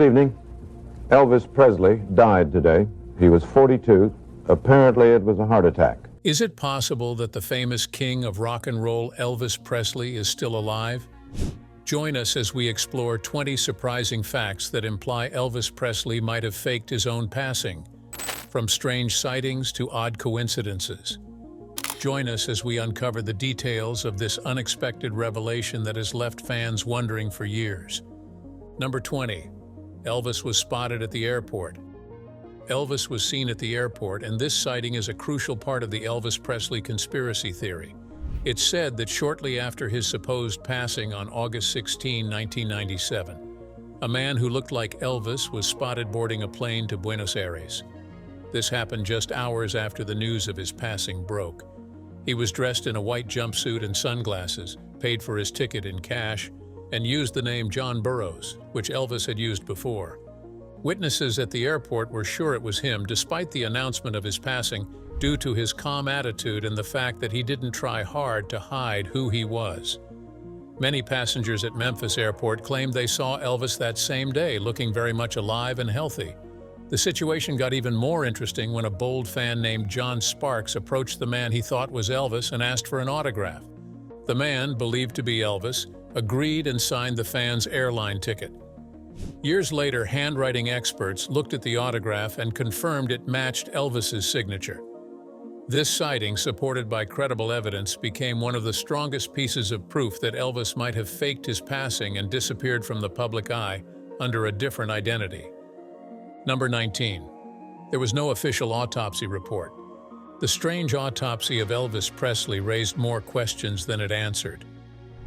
Good evening. Elvis Presley died today. He was 42. Apparently it was a heart attack. Is it possible that the famous king of rock and roll, Elvis Presley, is still alive? Join us as we explore 20 surprising facts that imply Elvis Presley might have faked his own passing, from strange sightings to odd coincidences. Join us as we uncover the details of this unexpected revelation that has left fans wondering for years. Number 20. Elvis was spotted at the airport. Elvis was seen at the airport, and this sighting is a crucial part of the Elvis Presley conspiracy theory. It's said that shortly after his supposed passing on August 16, 1997, a man who looked like Elvis was spotted boarding a plane to Buenos Aires. This happened just hours after the news of his passing broke. He was dressed in a white jumpsuit and sunglasses, paid for his ticket in cash, and used the name John Burroughs, which Elvis had used before. Witnesses at the airport were sure it was him, despite the announcement of his passing, due to his calm attitude and the fact that he didn't try hard to hide who he was. Many passengers at Memphis Airport claimed they saw Elvis that same day, looking very much alive and healthy. The situation got even more interesting when a bold fan named John Sparks approached the man he thought was Elvis and asked for an autograph. The man, believed to be Elvis, agreed and signed the fan's airline ticket. Years later, handwriting experts looked at the autograph and confirmed it matched Elvis's signature. This sighting, supported by credible evidence, became one of the strongest pieces of proof that Elvis might have faked his passing and disappeared from the public eye under a different identity. Number 19. There was no official autopsy report. The strange autopsy of Elvis Presley raised more questions than it answered.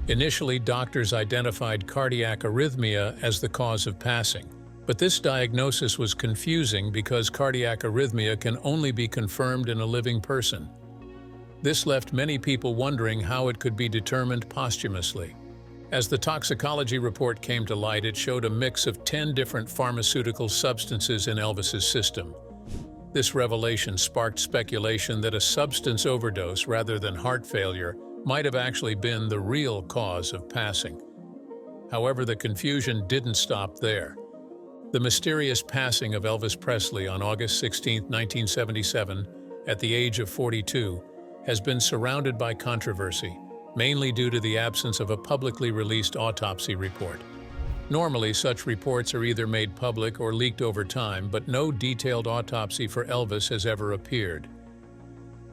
Initially, doctors identified cardiac arrhythmia as the cause of passing, but this diagnosis was confusing because cardiac arrhythmia can only be confirmed in a living person. This left many people wondering how it could be determined posthumously. As the toxicology report came to light, it showed a mix of 10 different pharmaceutical substances in Elvis's system. This revelation sparked speculation that a substance overdose rather than heart failure might have actually been the real cause of passing. However, the confusion didn't stop there. The mysterious passing of Elvis Presley on August 16, 1977, at the age of 42, has been surrounded by controversy, mainly due to the absence of a publicly released autopsy report. Normally, such reports are either made public or leaked over time, but no detailed autopsy for Elvis has ever appeared.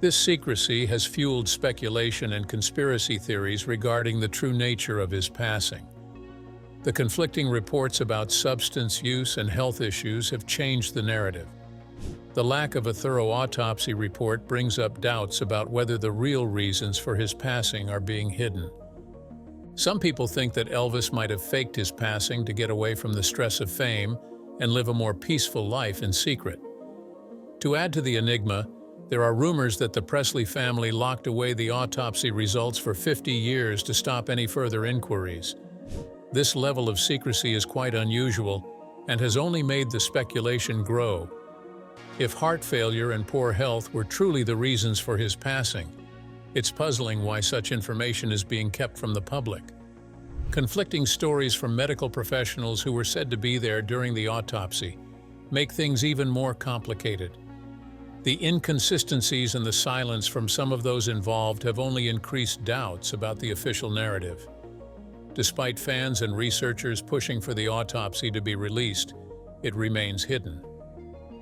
This secrecy has fueled speculation and conspiracy theories regarding the true nature of his passing. The conflicting reports about substance use and health issues have changed the narrative. The lack of a thorough autopsy report brings up doubts about whether the real reasons for his passing are being hidden. Some people think that Elvis might have faked his passing to get away from the stress of fame and live a more peaceful life in secret. To add to the enigma, there are rumors that the Presley family locked away the autopsy results for 50 years to stop any further inquiries. This level of secrecy is quite unusual and has only made the speculation grow. If heart failure and poor health were truly the reasons for his passing, it's puzzling why such information is being kept from the public. Conflicting stories from medical professionals who were said to be there during the autopsy make things even more complicated. The inconsistencies and the silence from some of those involved have only increased doubts about the official narrative. Despite fans and researchers pushing for the autopsy to be released, it remains hidden.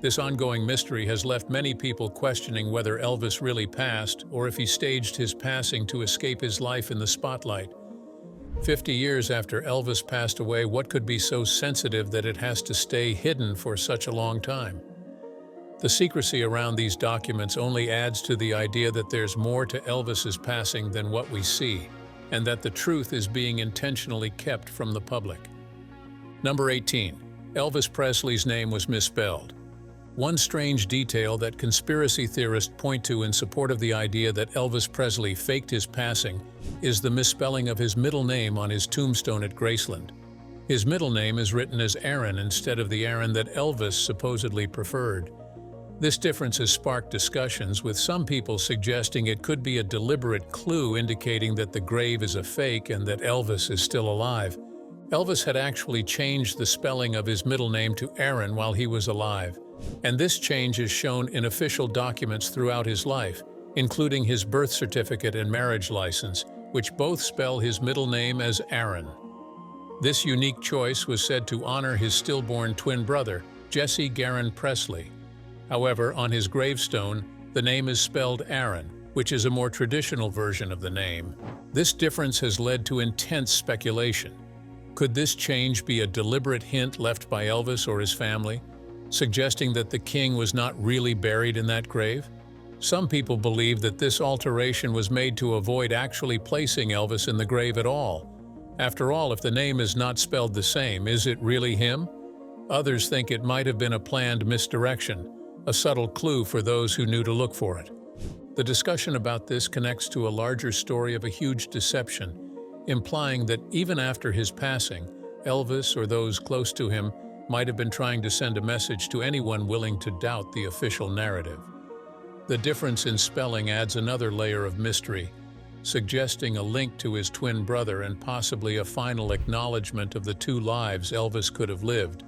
This ongoing mystery has left many people questioning whether Elvis really passed or if he staged his passing to escape his life in the spotlight. 50 years after Elvis passed away, what could be so sensitive that it has to stay hidden for such a long time? The secrecy around these documents only adds to the idea that there's more to Elvis's passing than what we see, and that the truth is being intentionally kept from the public. Number 18. Elvis Presley's name was misspelled. One strange detail that conspiracy theorists point to in support of the idea that Elvis Presley faked his passing is the misspelling of his middle name on his tombstone at Graceland. His middle name is written as Aaron instead of the Aaron that Elvis supposedly preferred. This difference has sparked discussions, with some people suggesting it could be a deliberate clue indicating that the grave is a fake and that Elvis is still alive. Elvis had actually changed the spelling of his middle name to Aaron while he was alive, and this change is shown in official documents throughout his life, including his birth certificate and marriage license, which both spell his middle name as Aaron. This unique choice was said to honor his stillborn twin brother, Jesse Garon Presley. However, on his gravestone, the name is spelled Aaron, which is a more traditional version of the name. This difference has led to intense speculation. Could this change be a deliberate hint left by Elvis or his family, suggesting that the king was not really buried in that grave? Some people believe that this alteration was made to avoid actually placing Elvis in the grave at all. After all, if the name is not spelled the same, is it really him? Others think it might have been a planned misdirection, a subtle clue for those who knew to look for it. The discussion about this connects to a larger story of a huge deception, implying that even after his passing, Elvis or those close to him might have been trying to send a message to anyone willing to doubt the official narrative. The difference in spelling adds another layer of mystery, suggesting a link to his twin brother and possibly a final acknowledgement of the two lives Elvis could have lived,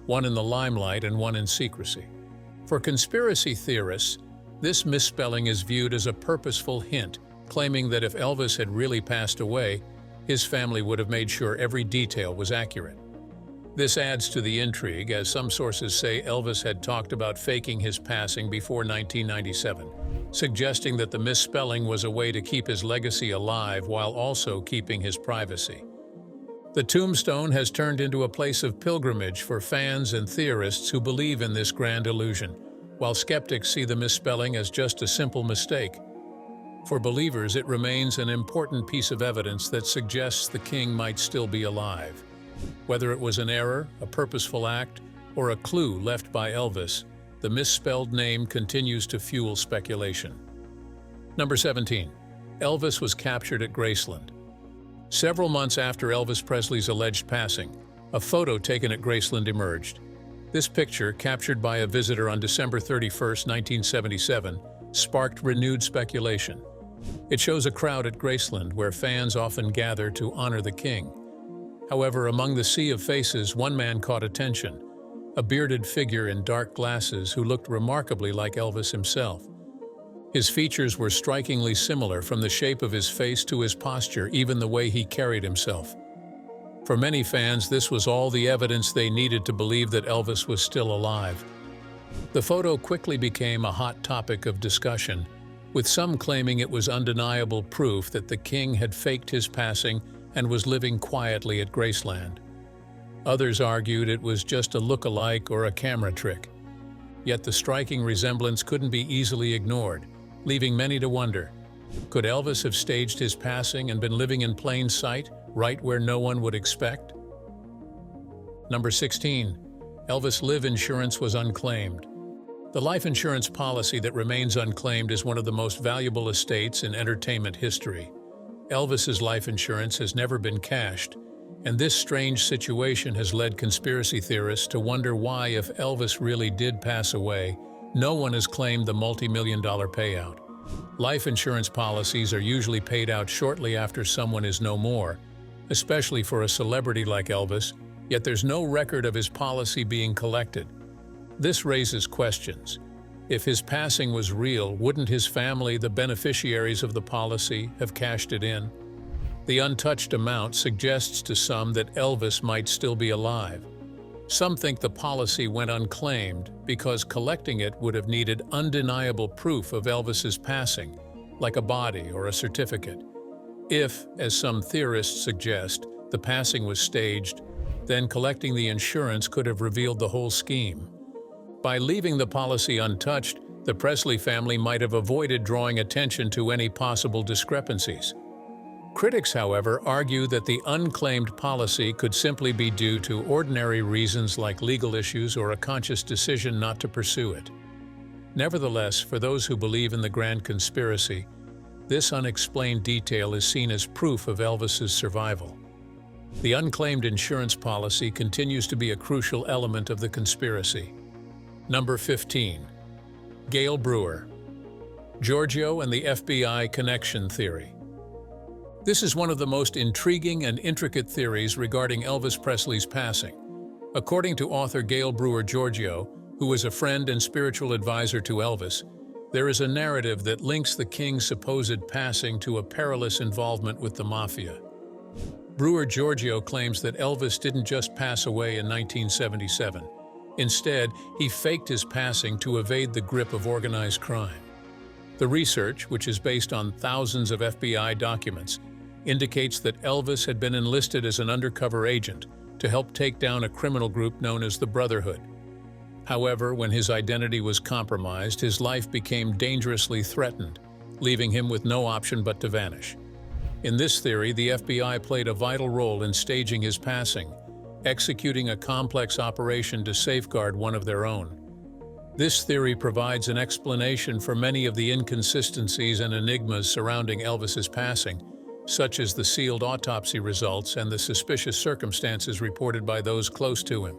one in the limelight and one in secrecy. For conspiracy theorists, this misspelling is viewed as a purposeful hint, claiming that if Elvis had really passed away, his family would have made sure every detail was accurate. This adds to the intrigue, as some sources say Elvis had talked about faking his passing before 1997, suggesting that the misspelling was a way to keep his legacy alive while also keeping his privacy. The tombstone has turned into a place of pilgrimage for fans and theorists who believe in this grand illusion, while skeptics see the misspelling as just a simple mistake. For believers, it remains an important piece of evidence that suggests the king might still be alive. Whether it was an error, a purposeful act, or a clue left by Elvis, the misspelled name continues to fuel speculation. Number 17. Elvis was captured at Graceland. Several months after Elvis Presley's alleged passing, a photo taken at Graceland emerged. This picture, captured by a visitor on December 31, 1977, sparked renewed speculation. It shows a crowd at Graceland where fans often gather to honor the king. However, among the sea of faces, one man caught attention, a bearded figure in dark glasses who looked remarkably like Elvis himself. His features were strikingly similar, from the shape of his face to his posture, even the way he carried himself. For many fans, this was all the evidence they needed to believe that Elvis was still alive. The photo quickly became a hot topic of discussion, with some claiming it was undeniable proof that the king had faked his passing and was living quietly at Graceland. Others argued it was just a lookalike or a camera trick. Yet the striking resemblance couldn't be easily ignored, leaving many to wonder, could Elvis have staged his passing and been living in plain sight, right where no one would expect? Number 16. Elvis life insurance was unclaimed. The life insurance policy that remains unclaimed is one of the most valuable estates in entertainment history. Elvis's life insurance has never been cashed, and this strange situation has led conspiracy theorists to wonder why, if Elvis really did pass away, no one has claimed the multi-million-dollar payout. Life insurance policies are usually paid out shortly after someone is no more, especially for a celebrity like Elvis, yet there's no record of his policy being collected. This raises questions. If his passing was real, wouldn't his family, the beneficiaries of the policy, have cashed it in? The untouched amount suggests to some that Elvis might still be alive. Some think the policy went unclaimed because collecting it would have needed undeniable proof of Elvis's passing, like a body or a certificate. If, as some theorists suggest, the passing was staged, then collecting the insurance could have revealed the whole scheme. By leaving the policy untouched, the Presley family might have avoided drawing attention to any possible discrepancies. Critics, however, argue that the unclaimed policy could simply be due to ordinary reasons like legal issues or a conscious decision not to pursue it. Nevertheless, for those who believe in the grand conspiracy, this unexplained detail is seen as proof of Elvis's survival. The unclaimed insurance policy continues to be a crucial element of the conspiracy. Number 15. Gail Brewer. Giorgio and the FBI connection theory. This is one of the most intriguing and intricate theories regarding Elvis Presley's passing. According to author Gail Brewer Giorgio, who was a friend and spiritual advisor to Elvis, there is a narrative that links the king's supposed passing to a perilous involvement with the mafia. Brewer Giorgio claims that Elvis didn't just pass away in 1977. Instead, he faked his passing to evade the grip of organized crime. The research, which is based on thousands of FBI documents, indicates that Elvis had been enlisted as an undercover agent to help take down a criminal group known as the Brotherhood. However, when his identity was compromised, his life became dangerously threatened, leaving him with no option but to vanish. In this theory, the FBI played a vital role in staging his passing, executing a complex operation to safeguard one of their own. This theory provides an explanation for many of the inconsistencies and enigmas surrounding Elvis's passing, such as the sealed autopsy results and the suspicious circumstances reported by those close to him.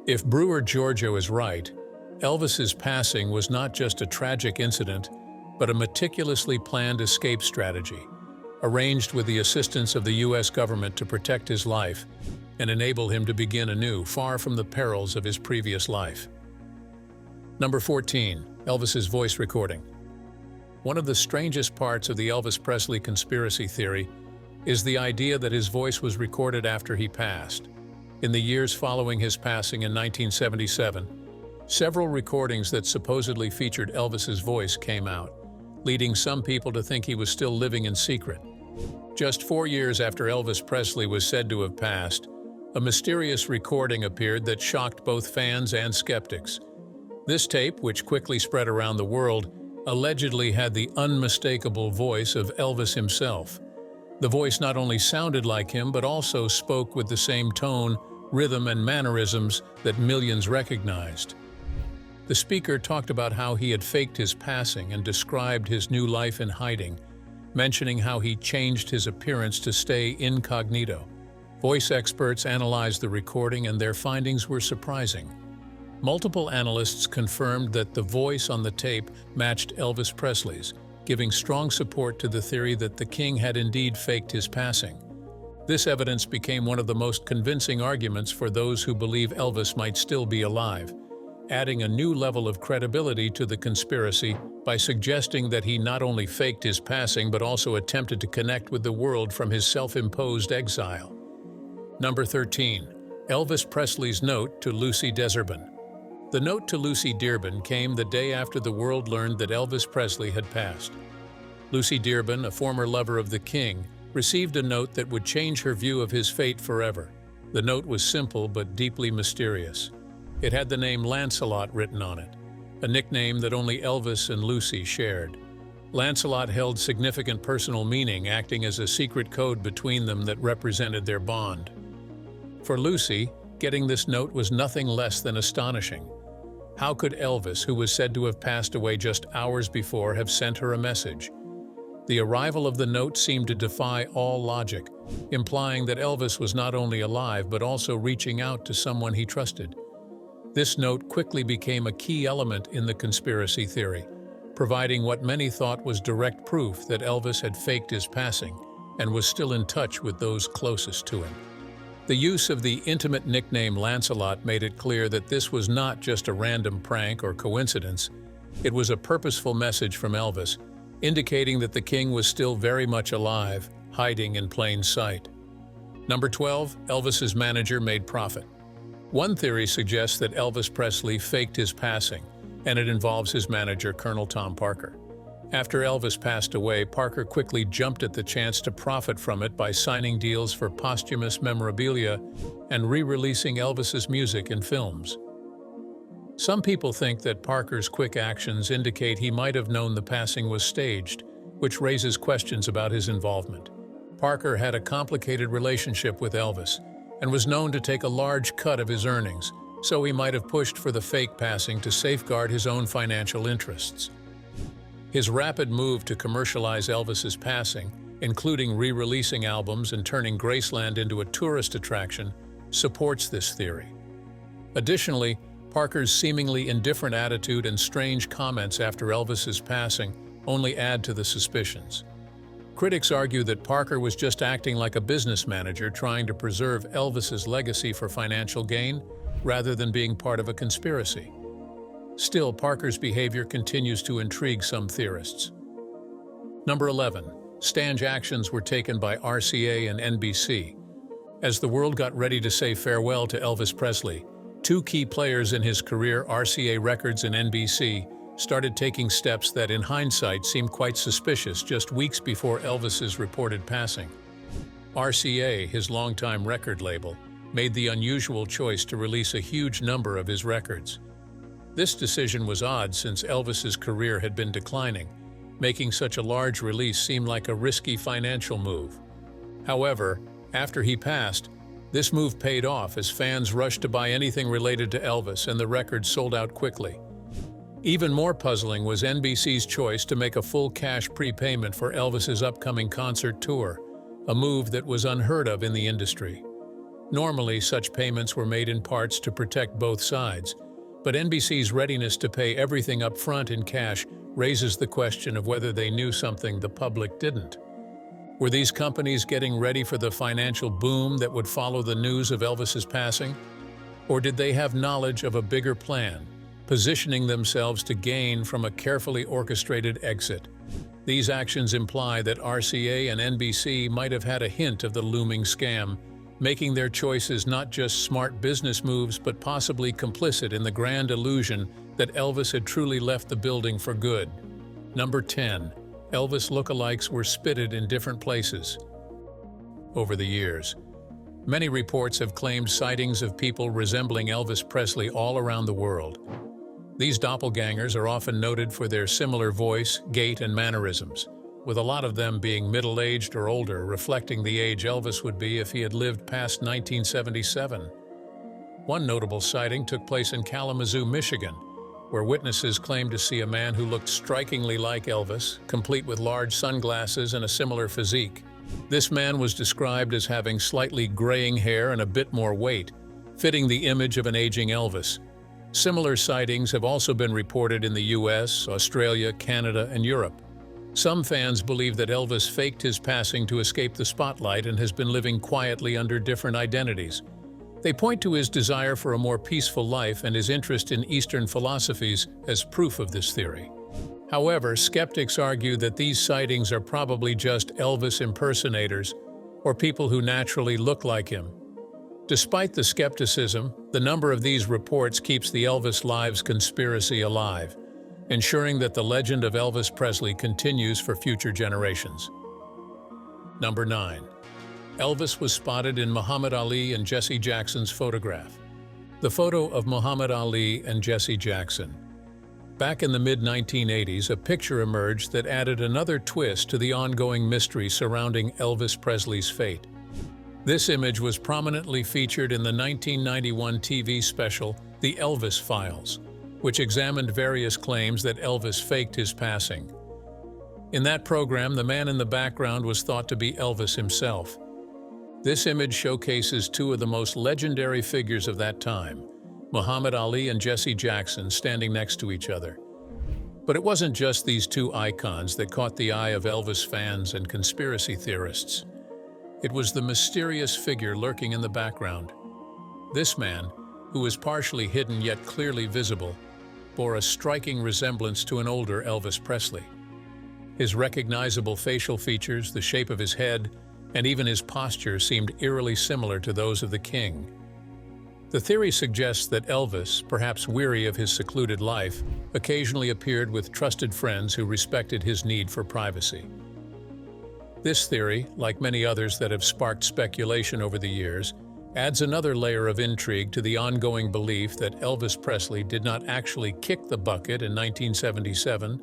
If Brewer Giorgio is right, Elvis's passing was not just a tragic incident, but a meticulously planned escape strategy, arranged with the assistance of the U.S. government to protect his life and enable him to begin anew, far from the perils of his previous life. Number 14. Elvis's voice recording. One of the strangest parts of the Elvis Presley conspiracy theory is the idea that his voice was recorded after he passed. In the years following his passing in 1977, several recordings that supposedly featured Elvis's voice came out, leading some people to think he was still living in secret. Just 4 years after Elvis Presley was said to have passed, a mysterious recording appeared that shocked both fans and skeptics. This tape, which quickly spread around the world, allegedly had the unmistakable voice of Elvis himself. The voice not only sounded like him, but also spoke with the same tone, rhythm, and mannerisms that millions recognized. The speaker talked about how he had faked his passing and described his new life in hiding, mentioning how he changed his appearance to stay incognito. Voice experts analyzed the recording, and their findings were surprising. Multiple analysts confirmed that the voice on the tape matched Elvis Presley's, giving strong support to the theory that the king had indeed faked his passing. This evidence became one of the most convincing arguments for those who believe Elvis might still be alive, adding a new level of credibility to the conspiracy by suggesting that he not only faked his passing but also attempted to connect with the world from his self-imposed exile. Number 13. Elvis Presley's note to Lucy Deserban. The note to Lucy Dearban came the day after the world learned that Elvis Presley had passed. Lucy Dearban, a former lover of the king, received a note that would change her view of his fate forever. The note was simple but deeply mysterious. It had the name Lancelot written on it, a nickname that only Elvis and Lucy shared. Lancelot held significant personal meaning, acting as a secret code between them that represented their bond. For Lucy, getting this note was nothing less than astonishing. How could Elvis, who was said to have passed away just hours before, have sent her a message? The arrival of the note seemed to defy all logic, implying that Elvis was not only alive but also reaching out to someone he trusted. This note quickly became a key element in the conspiracy theory, providing what many thought was direct proof that Elvis had faked his passing and was still in touch with those closest to him. The use of the intimate nickname Lancelot made it clear that this was not just a random prank or coincidence. It was a purposeful message from Elvis, indicating that the king was still very much alive, hiding in plain sight. Number 12. Elvis's manager made profit. One theory suggests that Elvis Presley faked his passing, and it involves his manager, Colonel Tom Parker. After Elvis passed away, Parker quickly jumped at the chance to profit from it by signing deals for posthumous memorabilia and re-releasing Elvis's music in films. Some people think that Parker's quick actions indicate he might have known the passing was staged, which raises questions about his involvement. Parker had a complicated relationship with Elvis and was known to take a large cut of his earnings, so he might have pushed for the fake passing to safeguard his own financial interests. His rapid move to commercialize Elvis's passing, including re-releasing albums and turning Graceland into a tourist attraction, supports this theory. Additionally, Parker's seemingly indifferent attitude and strange comments after Elvis's passing only add to the suspicions. Critics argue that Parker was just acting like a business manager trying to preserve Elvis's legacy for financial gain, rather than being part of a conspiracy. Still, Parker's behavior continues to intrigue some theorists. Number 11. Stache actions were taken by RCA and NBC. As the world got ready to say farewell to Elvis Presley, two key players in his career, RCA Records and NBC, started taking steps that in hindsight seemed quite suspicious just weeks before Elvis's reported passing. RCA, his longtime record label, made the unusual choice to release a huge number of his records. This decision was odd since Elvis's career had been declining, making such a large release seem like a risky financial move. However, after he passed, this move paid off as fans rushed to buy anything related to Elvis and the records sold out quickly. Even more puzzling was NBC's choice to make a full cash prepayment for Elvis's upcoming concert tour, a move that was unheard of in the industry. Normally, such payments were made in parts to protect both sides, but NBC's readiness to pay everything up front in cash raises the question of whether they knew something the public didn't. Were these companies getting ready for the financial boom that would follow the news of Elvis's passing? Or did they have knowledge of a bigger plan, positioning themselves to gain from a carefully orchestrated exit? These actions imply that RCA and NBC might have had a hint of the looming scam, making their choices not just smart business moves but possibly complicit in the grand illusion that Elvis had truly left the building for good. Number 10. Elvis lookalikes were spotted in different places. Over the years, many reports have claimed sightings of people resembling Elvis Presley all around the world. These doppelgangers are often noted for their similar voice, gait, and mannerisms, with a lot of them being middle-aged or older, reflecting the age Elvis would be if he had lived past 1977. One notable sighting took place in Kalamazoo, Michigan, where witnesses claimed to see a man who looked strikingly like Elvis, complete with large sunglasses and a similar physique. This man was described as having slightly graying hair and a bit more weight, fitting the image of an aging Elvis. Similar sightings have also been reported in the US, Australia, Canada, and Europe. Some fans believe that Elvis faked his passing to escape the spotlight and has been living quietly under different identities. They point to his desire for a more peaceful life and his interest in Eastern philosophies as proof of this theory. However, skeptics argue that these sightings are probably just Elvis impersonators or people who naturally look like him. Despite the skepticism, the number of these reports keeps the Elvis Lives conspiracy alive, ensuring that the legend of Elvis Presley continues for future generations. Number 9. Elvis was spotted in Muhammad Ali and Jesse Jackson's photograph. The photo of Muhammad Ali and Jesse Jackson. Back in the mid-1980s, a picture emerged that added another twist to the ongoing mystery surrounding Elvis Presley's fate. This image was prominently featured in the 1991 TV special, The Elvis Files, which examined various claims that Elvis faked his passing. In that program, the man in the background was thought to be Elvis himself. This image showcases two of the most legendary figures of that time, Muhammad Ali and Jesse Jackson, standing next to each other. But it wasn't just these two icons that caught the eye of Elvis fans and conspiracy theorists. It was the mysterious figure lurking in the background. This man, who was partially hidden yet clearly visible, bore a striking resemblance to an older Elvis Presley. His recognizable facial features, the shape of his head, and even his posture seemed eerily similar to those of the king. The theory suggests that Elvis, perhaps weary of his secluded life, occasionally appeared with trusted friends who respected his need for privacy. This theory, like many others that have sparked speculation over the years, adds another layer of intrigue to the ongoing belief that Elvis Presley did not actually kick the bucket in 1977,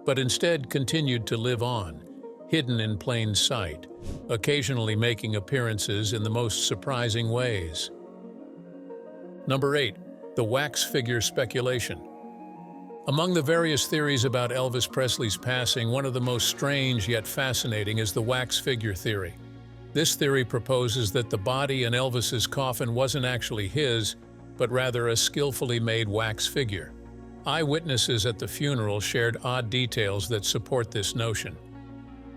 but instead continued to live on, hidden in plain sight, occasionally making appearances in the most surprising ways. Number 8. The wax figure speculation. Among the various theories about Elvis Presley's passing, one of the most strange yet fascinating is the wax figure theory. This theory proposes that the body in Elvis's coffin wasn't actually his, but rather a skillfully made wax figure. Eyewitnesses at the funeral shared odd details that support this notion.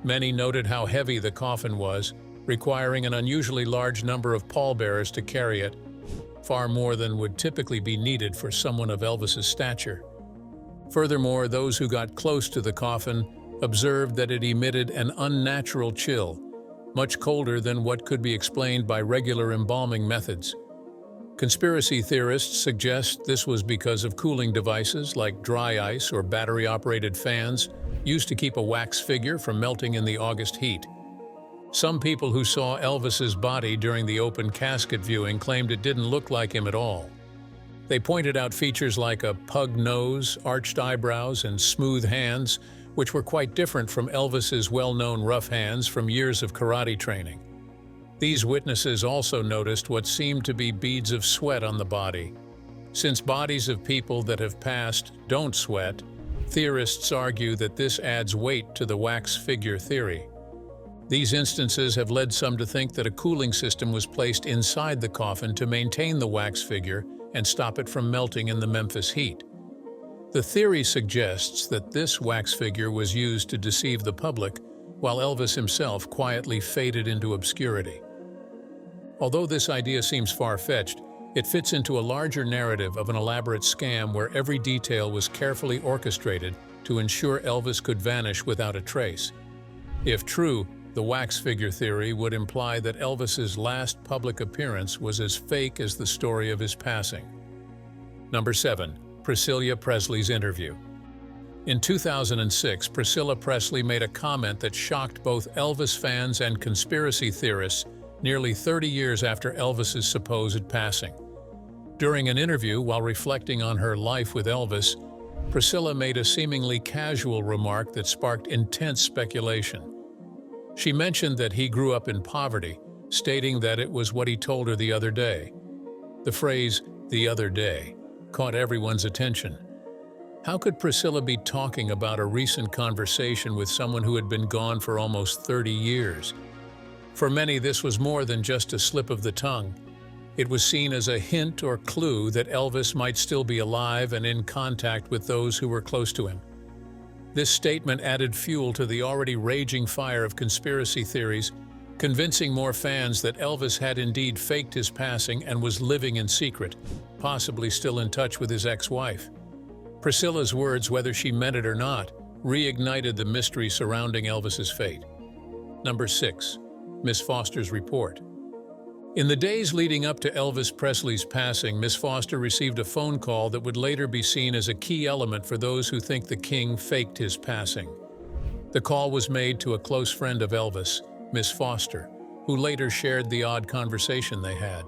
Many noted how heavy the coffin was, requiring an unusually large number of pallbearers to carry it, far more than would typically be needed for someone of Elvis's stature. Furthermore, those who got close to the coffin observed that it emitted an unnatural chill, much colder than what could be explained by regular embalming methods. Conspiracy theorists suggest this was because of cooling devices like dry ice or battery-operated fans used to keep a wax figure from melting in the August heat. Some people who saw Elvis's body during the open casket viewing claimed it didn't look like him at all. They pointed out features like a pug nose, arched eyebrows, and smooth hands, which were quite different from Elvis's well-known rough hands from years of karate training. These witnesses also noticed what seemed to be beads of sweat on the body. Since bodies of people that have passed don't sweat, theorists argue that this adds weight to the wax figure theory. These instances have led some to think that a cooling system was placed inside the coffin to maintain the wax figure and stop it from melting in the Memphis heat. The theory suggests that this wax figure was used to deceive the public, while Elvis himself quietly faded into obscurity. Although this idea seems far-fetched, it fits into a larger narrative of an elaborate scam where every detail was carefully orchestrated to ensure Elvis could vanish without a trace. If true, the wax figure theory would imply that Elvis's last public appearance was as fake as the story of his passing. Number 7. Priscilla Presleys interview. In 2006, Priscilla Presley made a comment that shocked both Elvis fans and conspiracy theorists nearly 30 years after Elvis's supposed passing. During an interview while reflecting on her life with Elvis, Priscilla made a seemingly casual remark that sparked intense speculation. She mentioned that he grew up in poverty, stating that it was what he told her the other day. The phrase, "the other day," caught everyone's attention. How could Priscilla be talking about a recent conversation with someone who had been gone for almost 30 years? For many, this was more than just a slip of the tongue. It was seen as a hint or clue that Elvis might still be alive and in contact with those who were close to him. This statement added fuel to the already raging fire of conspiracy theories, convincing more fans that Elvis had indeed faked his passing and was living in secret, possibly still in touch with his ex-wife. Priscilla's words, whether she meant it or not, reignited the mystery surrounding Elvis's fate. Number 6. Miss Foster's report. In the days leading up to Elvis Presley's passing, Miss Foster received a phone call that would later be seen as a key element for those who think the king faked his passing. The call was made to a close friend of Elvis, Miss Foster, who later shared the odd conversation they had.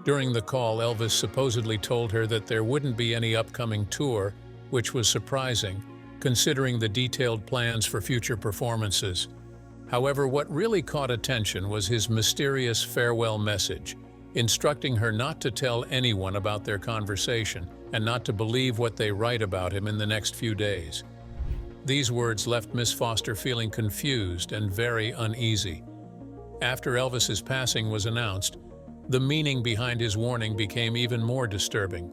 During the call, Elvis supposedly told her that there wouldn't be any upcoming tour, which was surprising, considering the detailed plans for future performances. However, what really caught attention was his mysterious farewell message, instructing her not to tell anyone about their conversation and not to believe what they write about him in the next few days. These words left Miss Foster feeling confused and very uneasy. After Elvis's passing was announced, the meaning behind his warning became even more disturbing.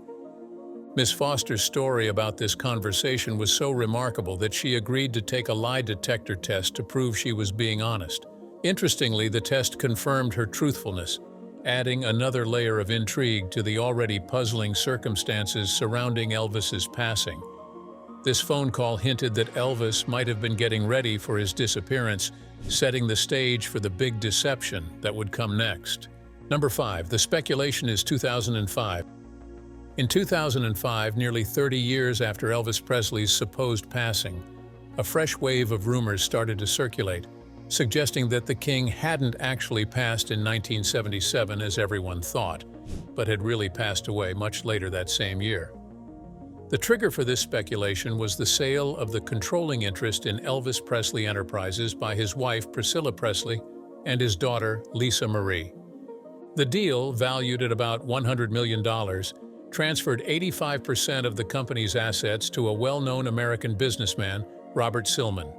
Miss Foster's story about this conversation was so remarkable that she agreed to take a lie detector test to prove she was being honest. Interestingly, the test confirmed her truthfulness, adding another layer of intrigue to the already puzzling circumstances surrounding Elvis's passing. This phone call hinted that Elvis might have been getting ready for his disappearance, setting the stage for the big deception that would come next. Number 5. The speculation is 2005. In 2005, nearly 30 years after Elvis Presley's supposed passing, a fresh wave of rumors started to circulate, suggesting that the king hadn't actually passed in 1977 as everyone thought, but had really passed away much later that same year. The trigger for this speculation was the sale of the controlling interest in Elvis Presley Enterprises by his wife Priscilla Presley and his daughter Lisa Marie. The deal, valued at about $100 million, transferred 85% of the company's assets to a well-known American businessman, Robert Silman.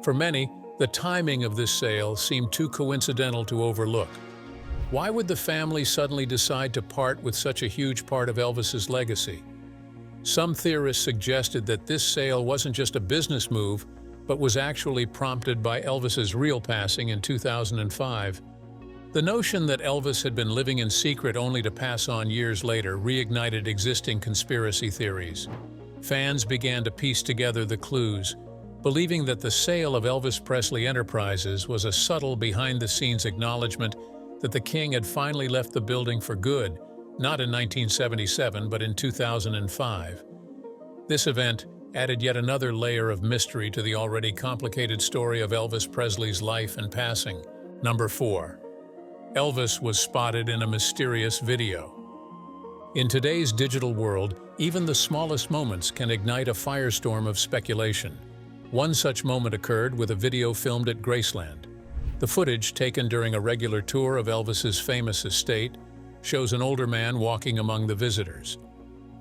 For many, the timing of this sale seemed too coincidental to overlook. Why would the family suddenly decide to part with such a huge part of Elvis's legacy? Some theorists suggested that this sale wasn't just a business move, but was actually prompted by Elvis's real passing in 2005. The notion that Elvis had been living in secret only to pass on years later reignited existing conspiracy theories. Fans began to piece together the clues, believing that the sale of Elvis Presley Enterprises was a subtle behind-the-scenes acknowledgement that the king had finally left the building for good, not in 1977 but in 2005. This event added yet another layer of mystery to the already complicated story of Elvis Presley's life and passing. Number 4. Elvis was spotted in a mysterious video. In today's digital world, even the smallest moments can ignite a firestorm of speculation. One such moment occurred with a video filmed at Graceland. The footage, taken during a regular tour of Elvis's famous estate, shows an older man walking among the visitors.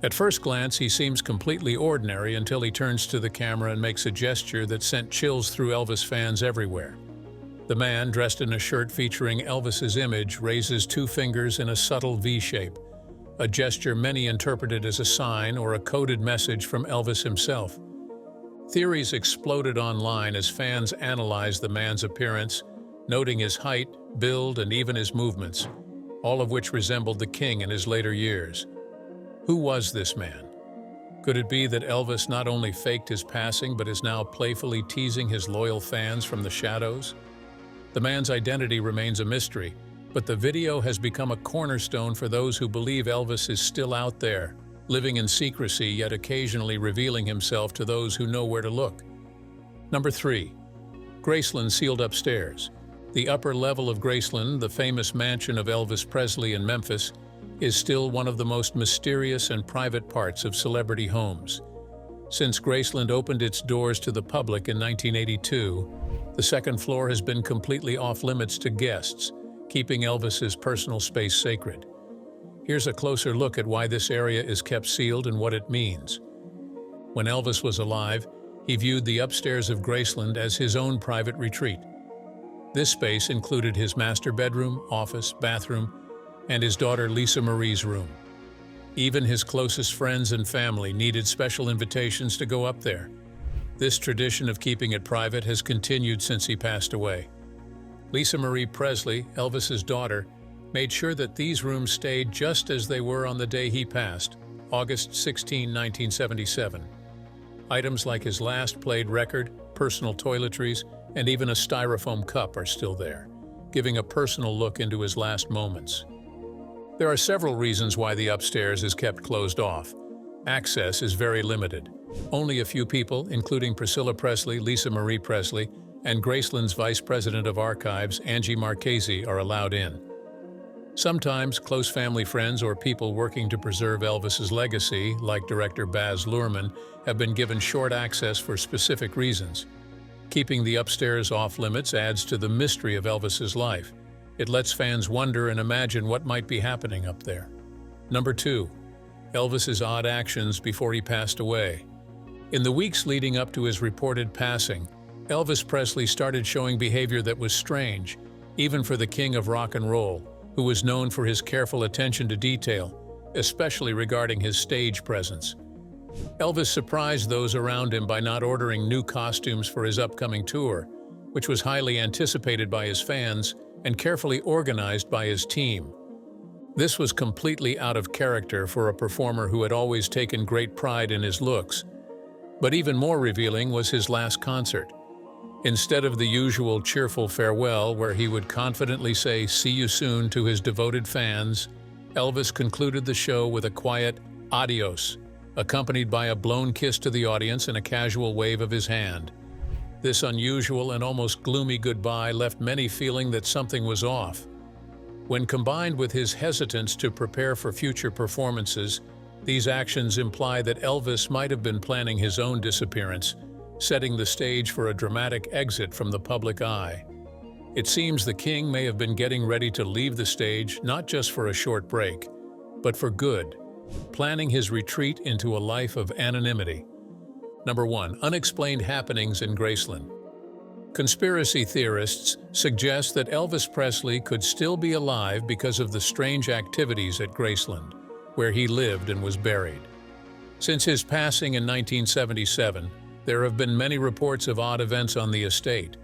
At first glance, he seems completely ordinary until he turns to the camera and makes a gesture that sent chills through Elvis fans everywhere. The man, dressed in a shirt featuring Elvis's image, raises 2 fingers in a subtle V shape, a gesture many interpreted as a sign or a coded message from Elvis himself. Theories exploded online as fans analyzed the man's appearance, noting his height, build, and even his movements, all of which resembled the king in his later years. Who was this man? Could it be that Elvis not only faked his passing but is now playfully teasing his loyal fans from the shadows? The man's identity remains a mystery, but the video has become a cornerstone for those who believe Elvis is still out there, living in secrecy yet occasionally revealing himself to those who know where to look. Number 3. Graceland sealed upstairs. The upper level of Graceland, the famous mansion of Elvis Presley in Memphis, is still one of the most mysterious and private parts of celebrity homes. Since Graceland opened its doors to the public in 1982, the second floor has been completely off-limits to guests, keeping Elvis's personal space sacred. Here's a closer look at why this area is kept sealed and what it means. When Elvis was alive, he viewed the upstairs of Graceland as his own private retreat. This space included his master bedroom, office, bathroom, and his daughter Lisa Marie's room. Even his closest friends and family needed special invitations to go up there. This tradition of keeping it private has continued since he passed away. Lisa Marie Presley, Elvis's daughter, made sure that these rooms stayed just as they were on the day he passed, August 16, 1977. Items like his last played record, personal toiletries, and even a styrofoam cup are still there, giving a personal look into his last moments. There are several reasons why the upstairs is kept closed off. Access is very limited. Only a few people, including Priscilla Presley, Lisa Marie Presley, and Graceland's Vice President of Archives, Angie Marchese, are allowed in. Sometimes close family friends or people working to preserve Elvis's legacy, like director Baz Luhrmann, have been given short access for specific reasons. Keeping the upstairs off-limits adds to the mystery of Elvis's life. It lets fans wonder and imagine what might be happening up there. Number 2. Elvis's odd actions before he passed away. In the weeks leading up to his reported passing, Elvis Presley started showing behavior that was strange, even for the king of rock and roll, who was known for his careful attention to detail, especially regarding his stage presence. Elvis surprised those around him by not ordering new costumes for his upcoming tour, which was highly anticipated by his fans and carefully organized by his team. This was completely out of character for a performer who had always taken great pride in his looks. But even more revealing was his last concert. Instead of the usual cheerful farewell where he would confidently say "see you soon" to his devoted fans, Elvis concluded the show with a quiet "adios," accompanied by a blown kiss to the audience and a casual wave of his hand. This unusual and almost gloomy goodbye left many feeling that something was off. When combined with his hesitance to prepare for future performances, these actions imply that Elvis might have been planning his own disappearance, setting the stage for a dramatic exit from the public eye. It seems the king may have been getting ready to leave the stage not just for a short break, but for good, planning his retreat into a life of anonymity. Number 1. Unexplained happenings in Graceland. Conspiracy theorists suggest that Elvis Presley could still be alive because of the strange activities at Graceland, where he lived and was buried. Since his passing in 1977, There have been many reports of odd events on the estate.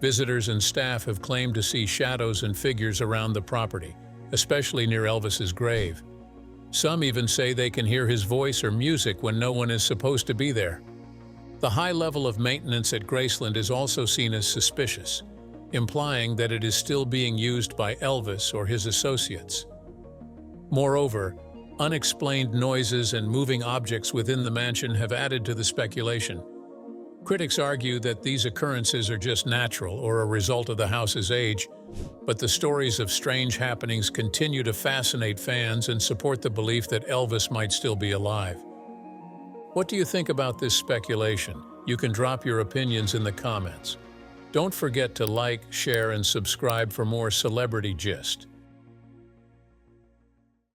Visitors and staff have claimed to see shadows and figures around the property, especially near Elvis's grave. Some even say they can hear his voice or music when no one is supposed to be there. The high level of maintenance at Graceland is also seen as suspicious, implying that it is still being used by Elvis or his associates. Moreover, unexplained noises and moving objects within the mansion have added to the speculation. Critics argue that these occurrences are just natural or a result of the house's age, but the stories of strange happenings continue to fascinate fans and support the belief that Elvis might still be alive. What do you think about this speculation? You can drop your opinions in the comments. Don't forget to like, share, and subscribe for more celebrity gist.